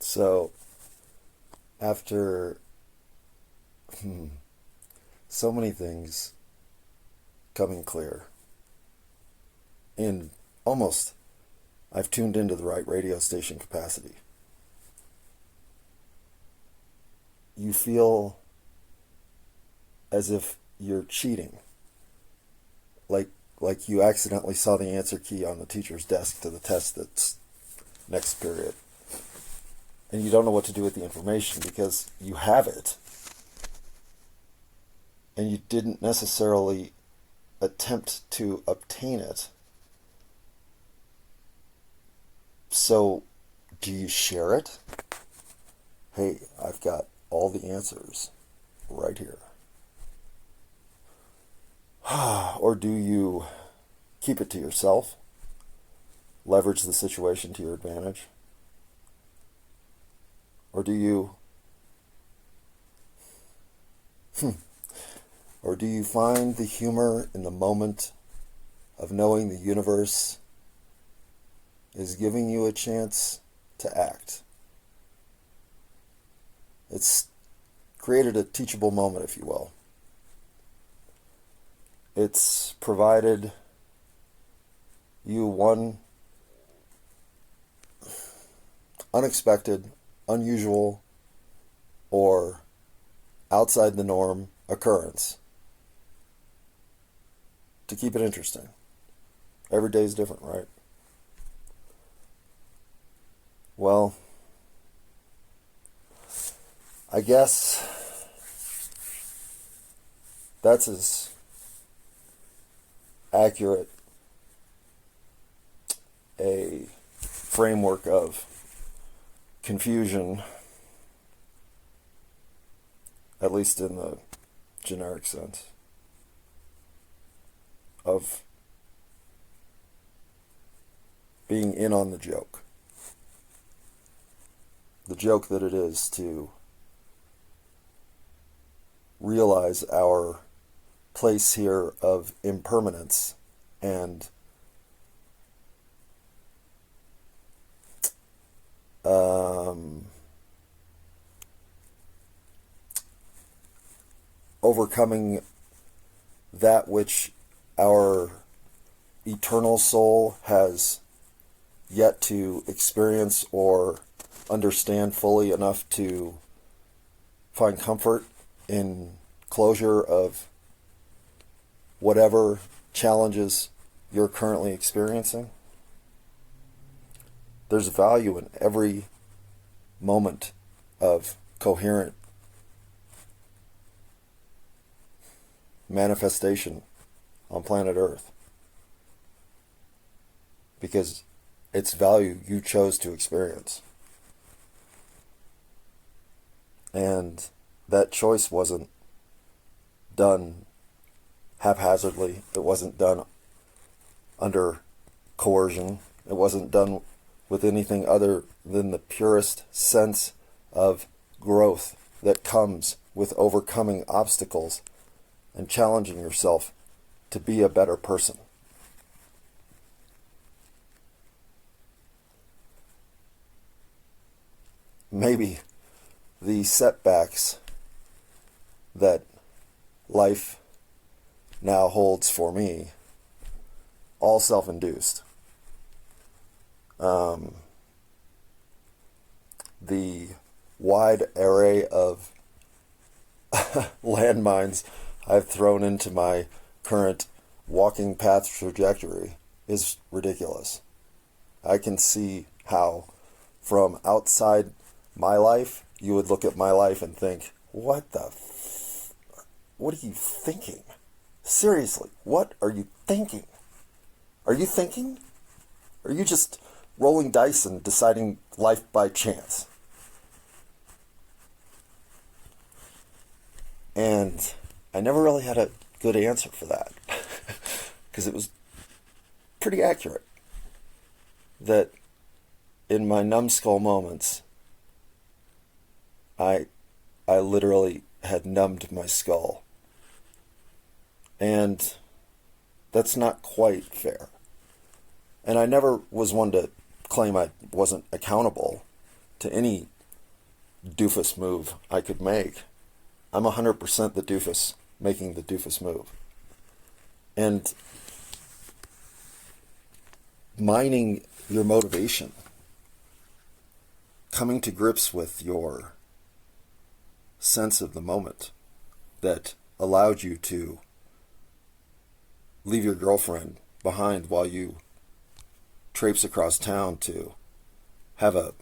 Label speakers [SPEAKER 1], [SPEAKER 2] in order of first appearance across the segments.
[SPEAKER 1] So, after so many things coming clear, in almost, I've tuned into the right radio station capacity, you feel as if you're cheating. Like you accidentally saw the answer key on the teacher's desk to the test that's next period. And you don't know what to do with the information because you have it. And you didn't necessarily attempt to obtain it. So, do you share it? Hey, I've got all the answers right here. Or do you keep it to yourself? Leverage the situation to your advantage? Or do you or do you find the humor in the moment of knowing the universe is giving you a chance to act? It's created a teachable moment, if you will. It's provided you one unexpected, unusual, or outside the norm occurrence to keep it interesting. Every day is different, right? Well, I guess that's as accurate a framework of confusion, at least in the generic sense, of being in on the joke. The joke that it is to realize our place here of impermanence and overcoming that which our eternal soul has yet to experience or understand fully enough to find comfort in closure of whatever challenges you're currently experiencing. There's value in every moment of coherent manifestation on planet Earth, because it's value you chose to experience. And that choice wasn't done haphazardly. It wasn't done under coercion. It wasn't done with anything other than the purest sense of growth that comes with overcoming obstacles and challenging yourself to be a better person. Maybe the setbacks that life now holds for me, all self-induced. The wide array of landmines I've thrown into my current walking path trajectory is ridiculous. I can see how from outside my life, you would look at my life and think, what are you thinking? Seriously, what are you thinking? Are you thinking? Or are you just rolling dice and deciding life by chance? And I never really had a good answer for that, because it was pretty accurate that in my numbskull moments, I literally had numbed my skull. And that's not quite fair. And I never was one to claim I wasn't accountable to any doofus move I could make. I'm 100% the doofus making the doofus move. And mining your motivation, coming to grips with your sense of the moment that allowed you to leave your girlfriend behind while you traipse across town to have a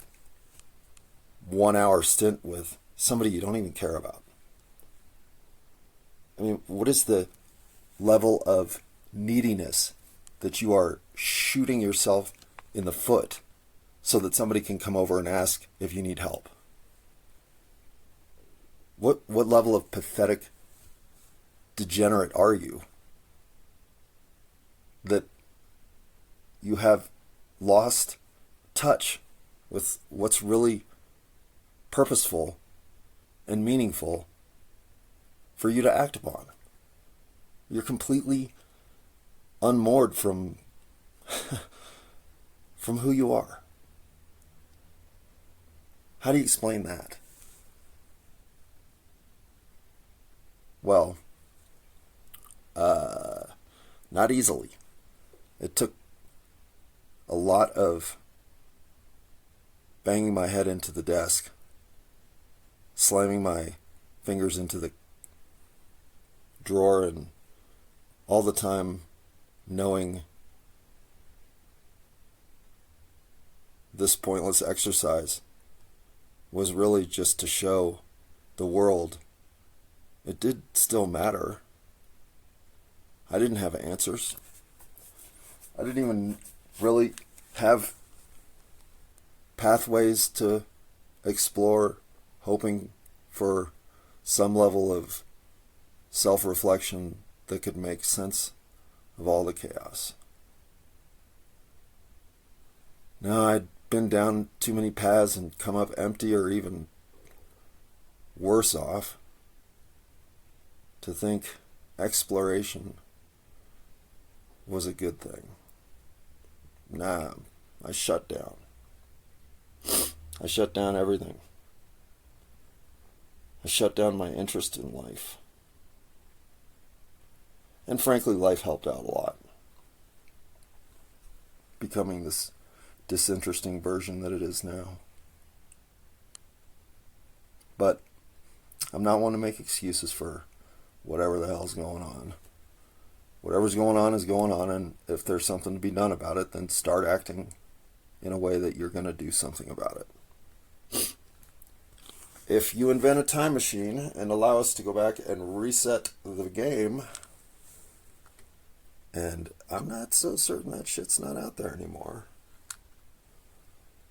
[SPEAKER 1] 1 hour stint with somebody you don't even care about. I mean, what is the level of neediness that you are shooting yourself in the foot so that somebody can come over and ask if you need help? What level of pathetic degenerate are you that you have lost touch with what's really purposeful and meaningful for you to act upon? You're completely unmoored from from who you are. How do you explain that? Well, not easily. It took a lot of banging my head into the desk, slamming my fingers into the drawer, and all the time knowing this pointless exercise was really just to show the world it did still matter. I didn't have answers. I didn't even really have pathways to explore, hoping for some level of self-reflection that could make sense of all the chaos. No, I'd been down too many paths and come up empty, or even worse off, to think exploration was a good thing. Nah, I shut down. I shut down everything. I shut down my interest in life. And frankly, life helped out a lot, becoming this disinteresting version that it is now. But I'm not one to make excuses for whatever the hell's going on. Whatever's going on is going on, and if there's something to be done about it, then start acting in a way that you're going to do something about it. If you invent a time machine and allow us to go back and reset the game, and I'm not so certain that shit's not out there anymore.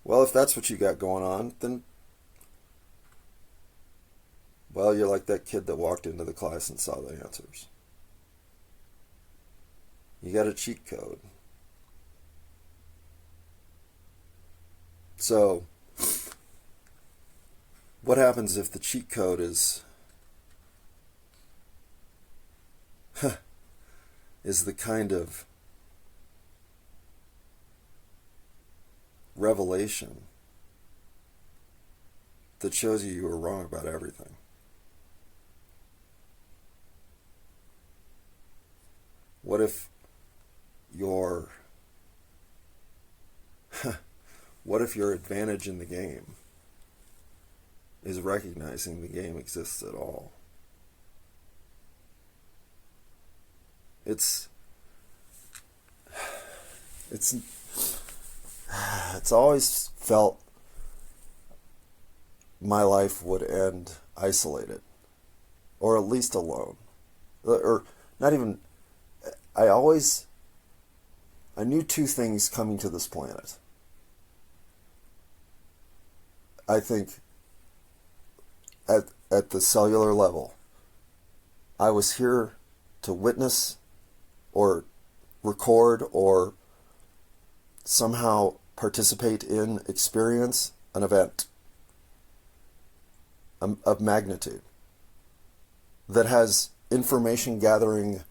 [SPEAKER 1] Well, if that's what you got going on, then, well, you're like that kid that walked into the class and saw the answers. You got a cheat code. So, what happens if the cheat code is the kind of revelation that shows you were wrong about everything? What if your advantage in the game is recognizing the game exists at all? It's always felt my life would end isolated, or at least alone, or not even. I knew two things coming to this planet. I think at the cellular level, I was here to witness or record or somehow participate in, experience an event of magnitude that has information gathering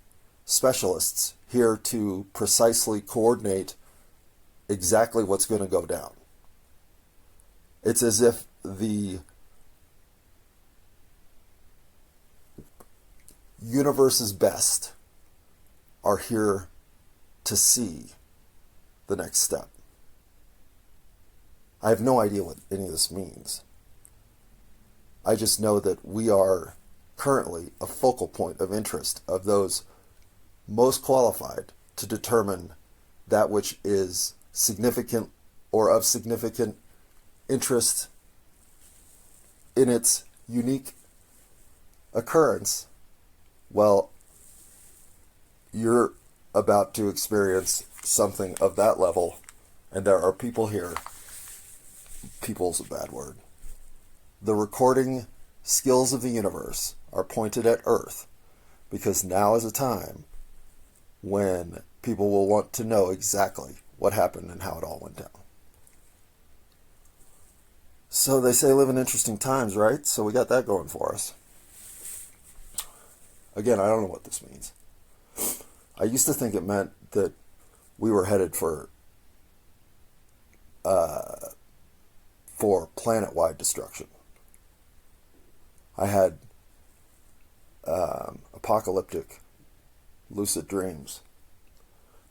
[SPEAKER 1] specialists here to precisely coordinate exactly what's going to go down. It's as if the universe's best are here to see the next step. I have no idea what any of this means. I just know that we are currently a focal point of interest of those most qualified to determine that which is significant or of significant interest in its unique occurrence. Well, you're about to experience something of that level, and there are people here. People's a bad word. The recording skills of the universe are pointed at Earth, because now is a time when people will want to know exactly what happened and how it all went down. So they say live in interesting times, right? So we got that going for us. Again, I don't know what this means. I used to think it meant that we were headed for planet-wide destruction. I had apocalyptic lucid dreams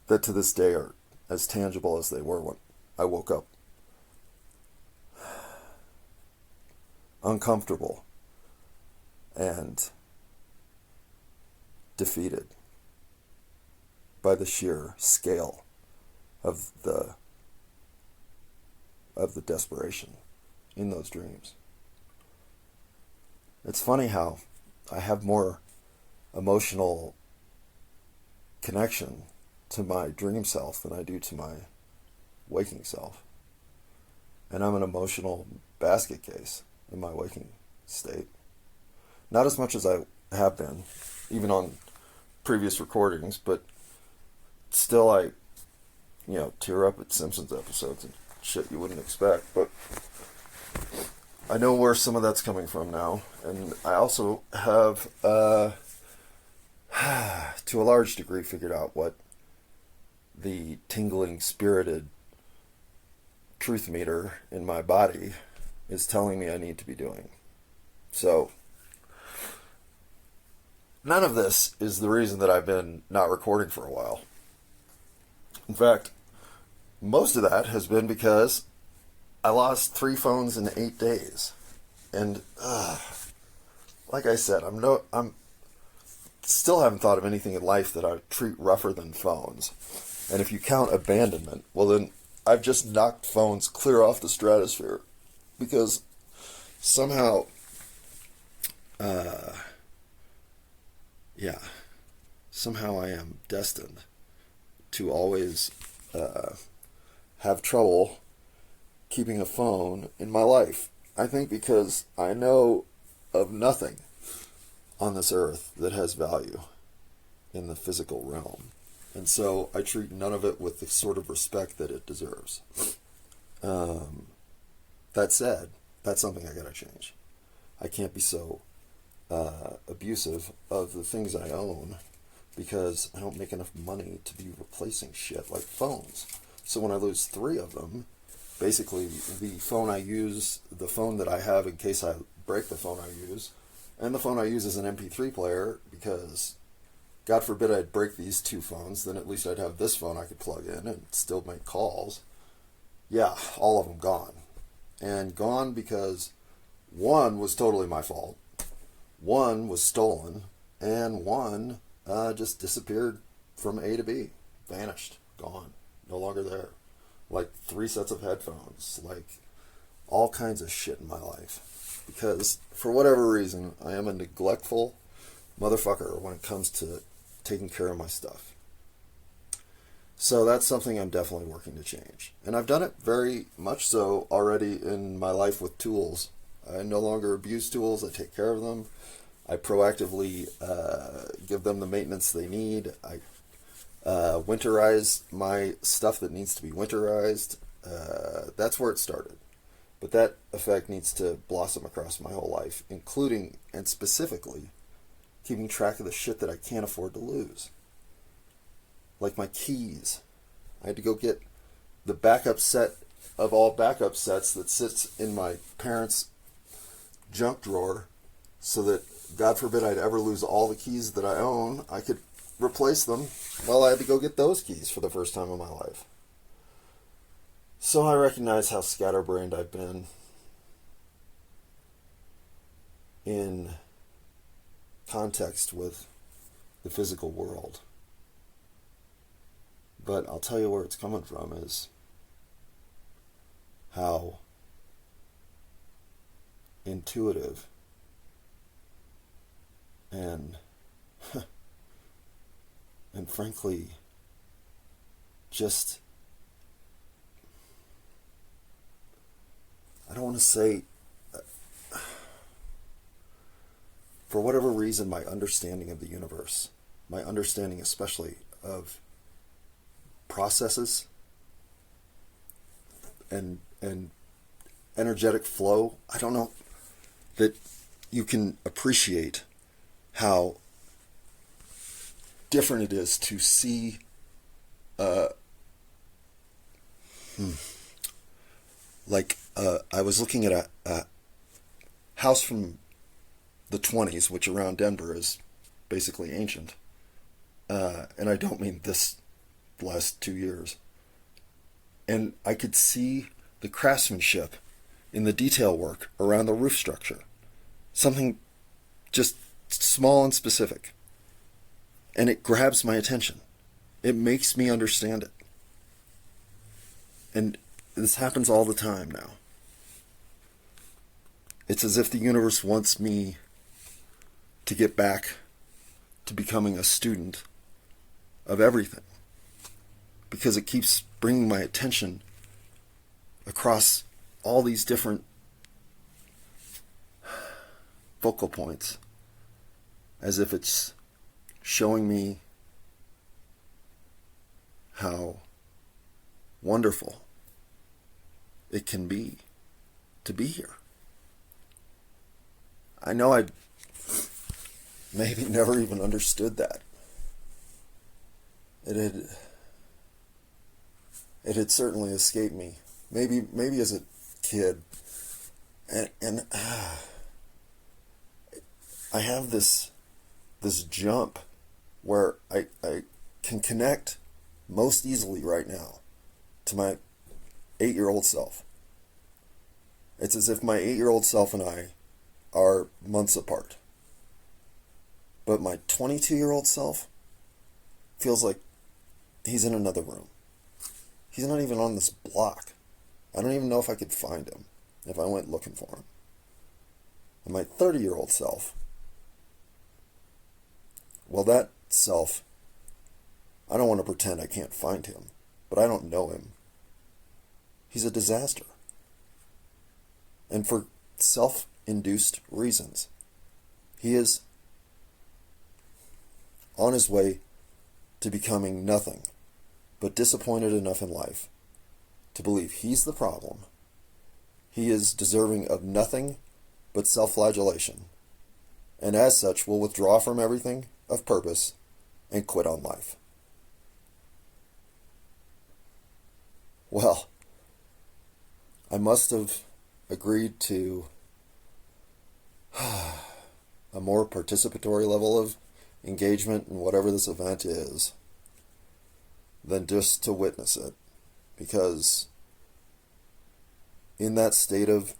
[SPEAKER 1] that to this day are as tangible as they were when I woke up. Uncomfortable and defeated by the sheer scale of the desperation in those dreams. It's funny how I have more emotional connection to my dream self than I do to my waking self. And I'm an emotional basket case in my waking state. Not as much as I have been, even on previous recordings, but still I, tear up at Simpsons episodes and shit you wouldn't expect. But I know where some of that's coming from now, and I also have, to a large degree, figured out what the tingling, spirited truth meter in my body is telling me I need to be doing. So, none of this is the reason that I've been not recording for a while. In fact, most of that has been because I lost 3 phones in 8 days. And, like I said, I'm still haven't thought of anything in life that I treat rougher than phones. And if you count abandonment, well then, I've just knocked phones clear off the stratosphere. Because somehow, somehow I am destined to always have trouble keeping a phone in my life. I think because I know of nothing on this earth that has value in the physical realm. And so I treat none of it with the sort of respect that it deserves. That said, that's something I gotta change. I can't be so abusive of the things I own because I don't make enough money to be replacing shit like phones. So when I lose 3 of them, basically the phone I use, the phone that I have in case I break the phone I use, and the phone I use as an MP3 player, because God forbid I'd break these 2 phones, then at least I'd have this phone I could plug in and still make calls. Yeah, all of them gone. And gone because 1 was totally my fault, 1 was stolen, and 1 just disappeared from A to B. Vanished. Gone. No longer there. Like 3 sets of headphones. Like all kinds of shit in my life. Because for whatever reason, I am a neglectful motherfucker when it comes to taking care of my stuff. So that's something I'm definitely working to change. And I've done it very much so already in my life with tools. I no longer abuse tools. I take care of them. I proactively give them the maintenance they need. I winterize my stuff that needs to be winterized. That's where it started. But that effect needs to blossom across my whole life, including and specifically keeping track of the shit that I can't afford to lose. Like my keys. I had to go get the backup set of all backup sets that sits in my parents' junk drawer so that God forbid I'd ever lose all the keys that I own, I could replace them. Well, I had to go get those keys for the first time in my life. So I recognize how scatterbrained I've been in context with the physical world. But I'll tell you where it's coming from is how intuitive and frankly just, I don't want to say, for whatever reason, my understanding of the universe, my understanding especially of processes and energetic flow, I don't know that you can appreciate how different it is to see I was looking at a house from the 20s, which around Denver is basically ancient. And I don't mean this last 2 years. And I could see the craftsmanship in the detail work around the roof structure. Something just small and specific. And it grabs my attention. It makes me understand it. And this happens all the time now. It's as if the universe wants me to get back to becoming a student of everything, because it keeps bringing my attention across all these different focal points, as if it's showing me how wonderful it can be to be here. I know I maybe never even understood that. It had certainly escaped me. Maybe as a kid, and I have this jump where I can connect most easily right now to my 8-year-old self. It's as if my 8-year-old self and I are months apart. But my 22-year-old self feels like he's in another room. He's not even on this block. I don't even know if I could find him if I went looking for him. And my 30-year-old self, well, that self, I don't want to pretend I can't find him, but I don't know him. He's a disaster. And for self-induced reasons. He is on his way to becoming nothing but disappointed enough in life to believe he's the problem. He is deserving of nothing but self-flagellation, and as such will withdraw from everything of purpose and quit on life. Well, I must have agreed to a more participatory level of engagement in whatever this event is than just to witness it, because in that state of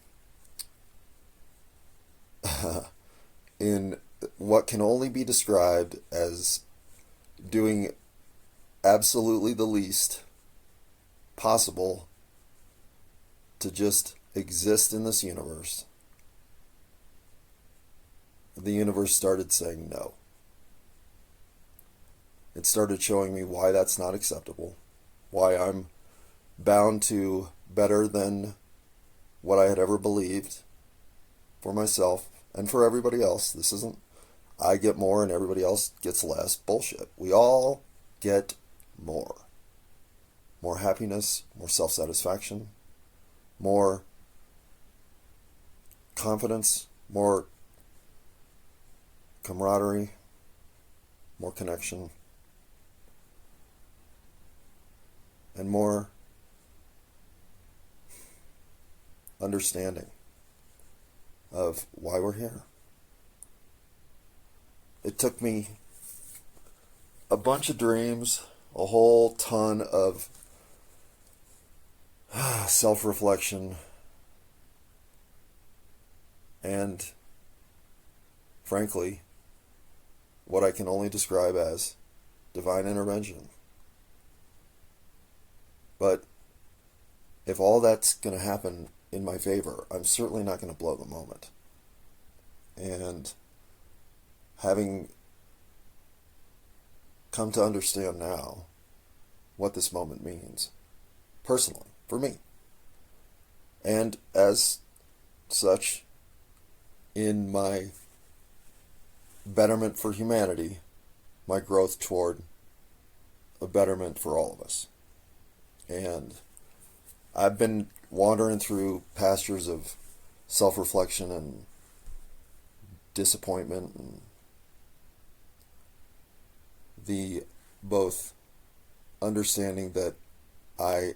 [SPEAKER 1] in what can only be described as doing absolutely the least possible to just exist in this universe, the universe started saying no. It started showing me why that's not acceptable, why I'm bound to better than what I had ever believed for myself and for everybody else. This isn't I get more and everybody else gets less bullshit. We all get more. More happiness, more self-satisfaction, more confidence, more camaraderie, more connection, and more understanding of why we're here. it took me a bunch of dreams, a whole ton of self-reflection, and frankly, what I can only describe as divine intervention. But if all that's going to happen in my favor, I'm certainly not going to blow the moment. And having come to understand now what this moment means, personally, for me, and as such, in my betterment for humanity, my growth toward a betterment for all of us. And I've been wandering through pastures of self-reflection and disappointment and the both understanding that I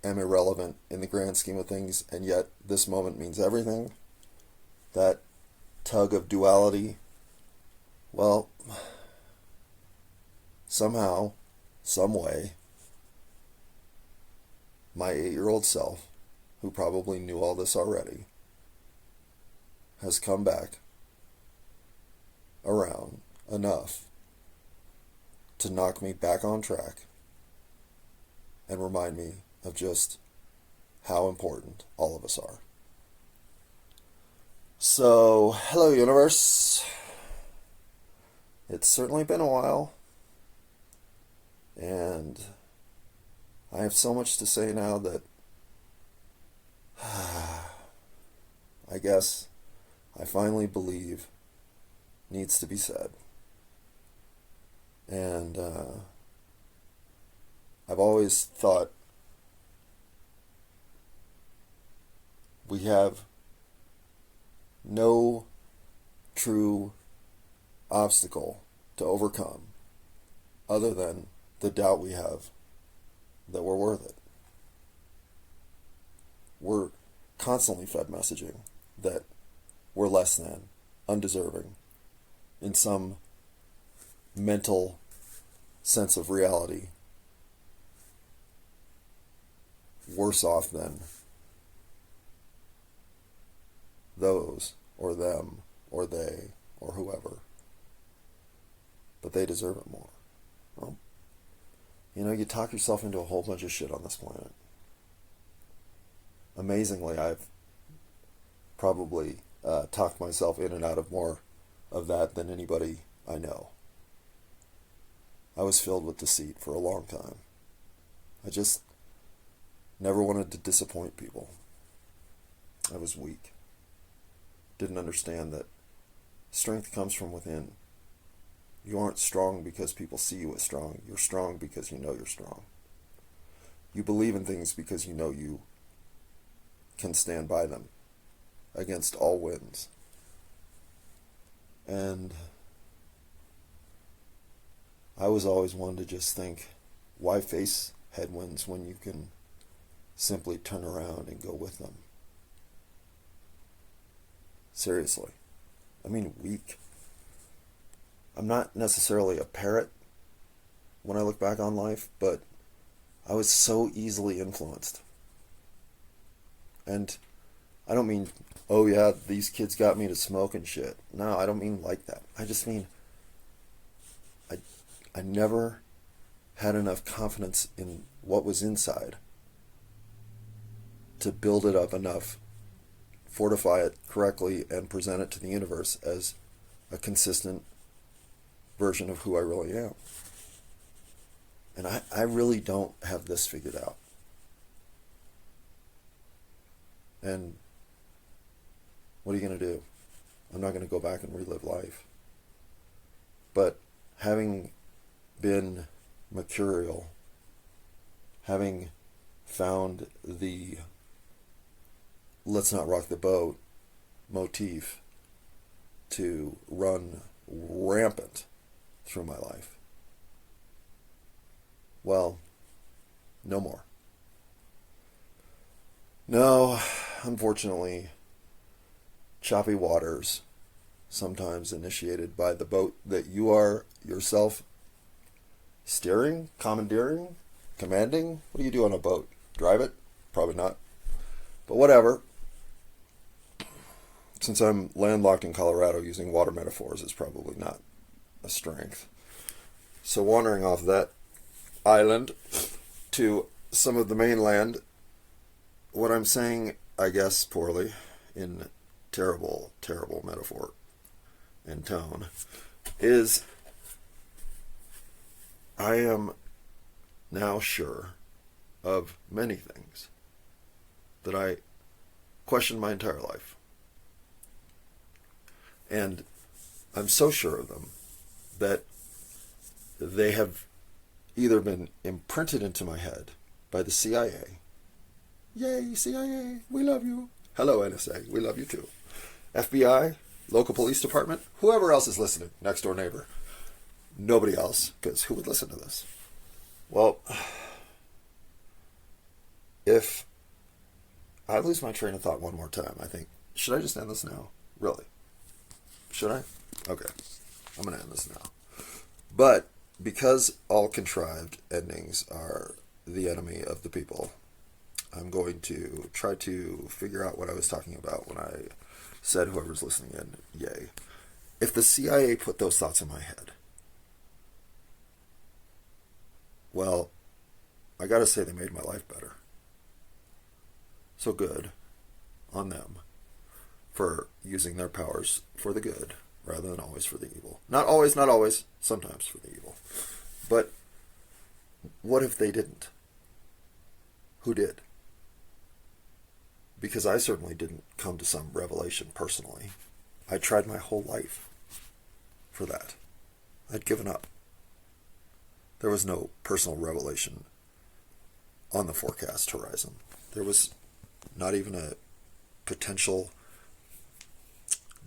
[SPEAKER 1] am irrelevant in the grand scheme of things, and yet this moment means everything. That tug of duality, well, somehow, some way, my 8-year-old self, who probably knew all this already, has come back around enough to knock me back on track and remind me of just how important all of us are. So, hello universe. It's certainly been a while, and I have so much to say now that I guess I finally believe needs to be said. And I've always thought we have no true obstacle to overcome other than the doubt we have that we're worth it. We're constantly fed messaging that we're less than, undeserving, in some mental sense of reality, worse off than those, or them, or they, or whoever. But they deserve it more. Well, you talk yourself into a whole bunch of shit on this planet. Amazingly, I've probably talked myself in and out of more of that than anybody I know. I was filled with deceit for a long time. I just never wanted to disappoint people. I was weak. Didn't understand that strength comes from within. You aren't strong because people see you as strong. You're strong because you know you're strong. You believe in things because you know you can stand by them against all winds. And I was always one to just think, why face headwinds when you can simply turn around and go with them? Seriously. I mean, weak. I'm not necessarily a parrot when I look back on life, but I was so easily influenced. And I don't mean, oh yeah, these kids got me to smoke and shit. No, I don't mean like that. I just mean I never had enough confidence in what was inside to build it up enough, fortify it correctly, and present it to the universe as a consistent version of who I really am. And I really don't have this figured out. And what are you going to do? I'm not going to go back and relive life. But having been mercurial, having found the let's not rock the boat motif to run rampant through my life, well, no more. No, unfortunately, choppy waters sometimes initiated by the boat that you are yourself steering, commandeering, commanding. What do you do on a boat? Drive it? Probably not. But whatever. Since I'm landlocked in Colorado, using water metaphors is probably not a strength. So wandering off that island to some of the mainland, what I'm saying, I guess poorly, in terrible, terrible metaphor and tone, is I am now sure of many things that I questioned my entire life. And I'm so sure of them that they have either been imprinted into my head by the CIA. Yay, CIA, we love you. Hello, NSA, we love you too. FBI, local police department, whoever else is listening, next door neighbor. Nobody else, because who would listen to this? Well, if I lose my train of thought one more time, I think, should I just end this now? Really? Should I? Okay, I'm going to end this now. But because all contrived endings are the enemy of the people, I'm going to try to figure out what I was talking about when I said whoever's listening in, yay. If the CIA put those thoughts in my head, well, I gotta say they made my life better. So good on them for using their powers for the good rather than always for the evil. Not always, sometimes for the evil. But what if they didn't? Who did? Because I certainly didn't come to some revelation personally. I tried my whole life for that. I'd given up. There was no personal revelation on the forecast horizon. There was not even a potential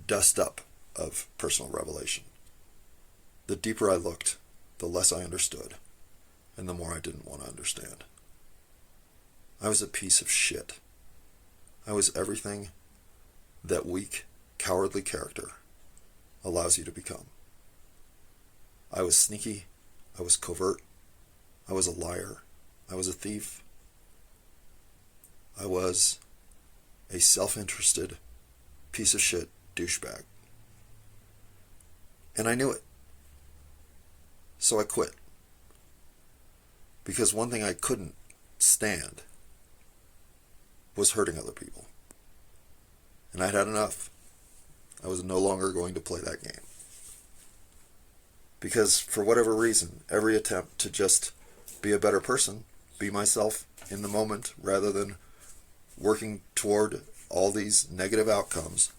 [SPEAKER 1] dust up of personal revelation. The deeper I looked, the less I understood, and the more I didn't want to understand. I was a piece of shit. I was everything that weak, cowardly character allows you to become. I was sneaky, I was covert, I was a liar, I was a thief, I was a self-interested piece of shit douchebag. And I knew it. So I quit. Because one thing I couldn't stand was hurting other people. And I'd had enough. I was no longer going to play that game. Because for whatever reason, every attempt to just be a better person, be myself in the moment, rather than working toward all these negative outcomes,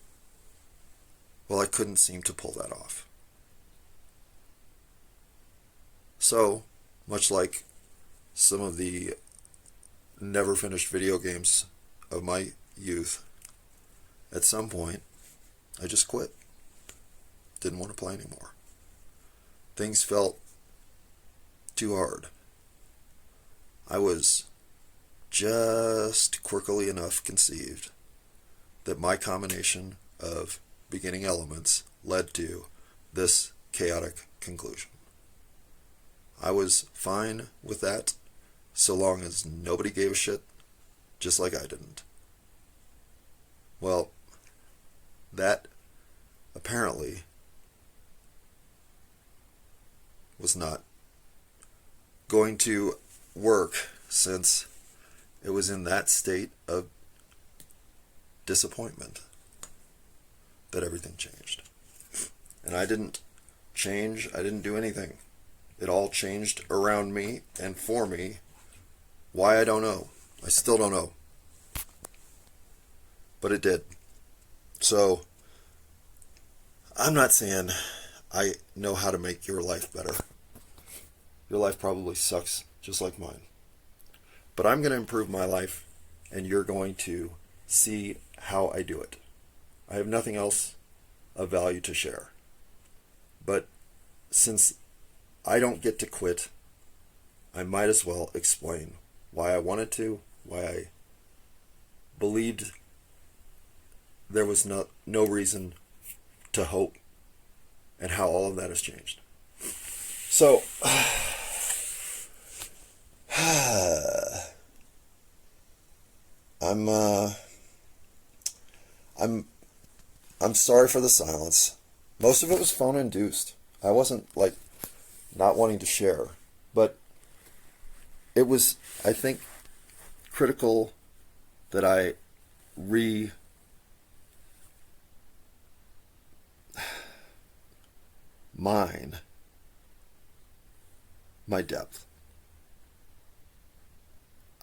[SPEAKER 1] well, I couldn't seem to pull that off. So, much like some of the never finished video games of my youth, at some point, I just quit. Didn't want to play anymore. Things felt too hard. I was just quirkily enough conceived that my combination of beginning elements led to this chaotic conclusion. I was fine with that so long as nobody gave a shit, just like I didn't. Well, that apparently was not going to work, since it was in that state of disappointment that everything changed. And I didn't change, I didn't do anything. It all changed around me and for me. Why, I don't know. I still don't know. But it did. So, I'm not saying I know how to make your life better. Your life probably sucks, just like mine. But I'm going to improve my life, and you're going to see how I do it. I have nothing else of value to share. But since I don't get to quit, I might as well explain why I wanted to, why I believed there was no reason to hope, and how all of that has changed. So, I'm sorry for the silence. Most of it was phone induced. I wasn't like not wanting to share, but it was, I think, critical that I mine my depth.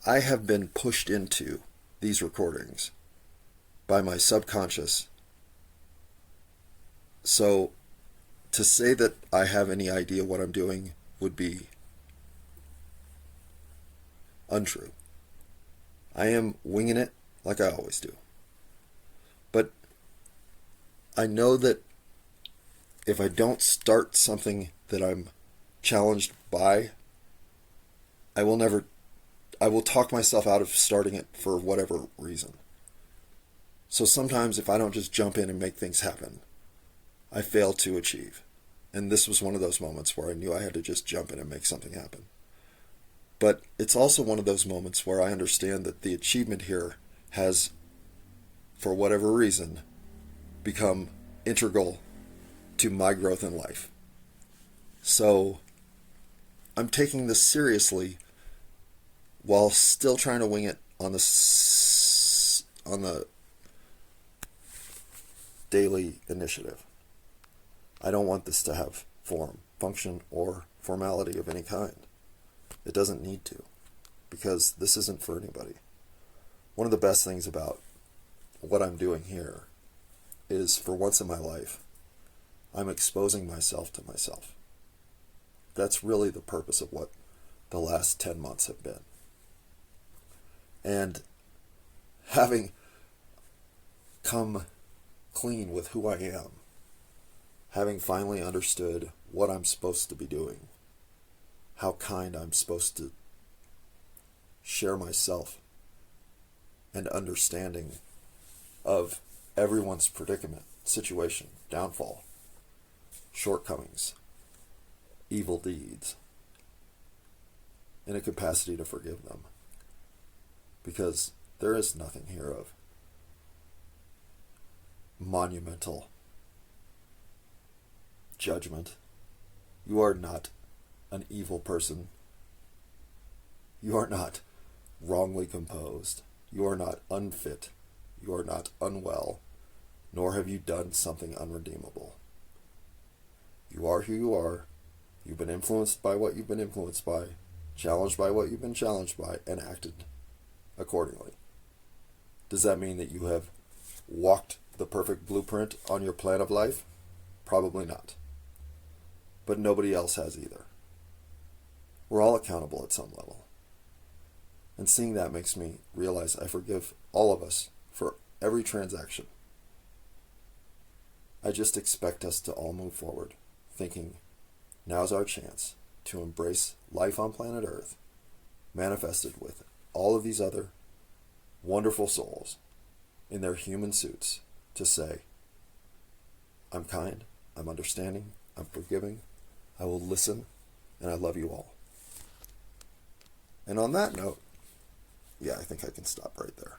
[SPEAKER 1] I have been pushed into these recordings by my subconscious. So to say that I have any idea what I'm doing would be untrue. I am winging it like I always do. But I know that if I don't start something that I'm challenged by, I will talk myself out of starting it for whatever reason. So sometimes if I don't just jump in and make things happen, I fail to achieve. And this was one of those moments where I knew I had to just jump in and make something happen. But it's also one of those moments where I understand that the achievement here has, for whatever reason, become integral to my growth in life. So I'm taking this seriously while still trying to wing it on the daily initiative. I don't want this to have form, function, or formality of any kind. It doesn't need to, because this isn't for anybody. One of the best things about what I'm doing here is, for once in my life, I'm exposing myself to myself. That's really the purpose of what the last 10 months have been. And having come clean with who I am, having finally understood what I'm supposed to be doing, how kind I'm supposed to share myself, and understanding of everyone's predicament, situation, downfall, shortcomings, evil deeds, in a capacity to forgive them. Because there is nothing here of monumental judgment. You are not an evil person. You are not wrongly composed. You are not unfit. You are not unwell. Nor have you done something unredeemable. You are who you are. You've been influenced by what you've been influenced by, challenged by what you've been challenged by, and acted accordingly. Does that mean that you have walked the perfect blueprint on your plan of life? Probably not. But nobody else has either. We're all accountable at some level. And seeing that makes me realize I forgive all of us for every transaction. I just expect us to all move forward, thinking, now's our chance to embrace life on planet Earth, manifested with all of these other wonderful souls in their human suits, to say, I'm kind, I'm understanding, I'm forgiving, I will listen, and I love you all. And on that note, yeah, I think I can stop right there.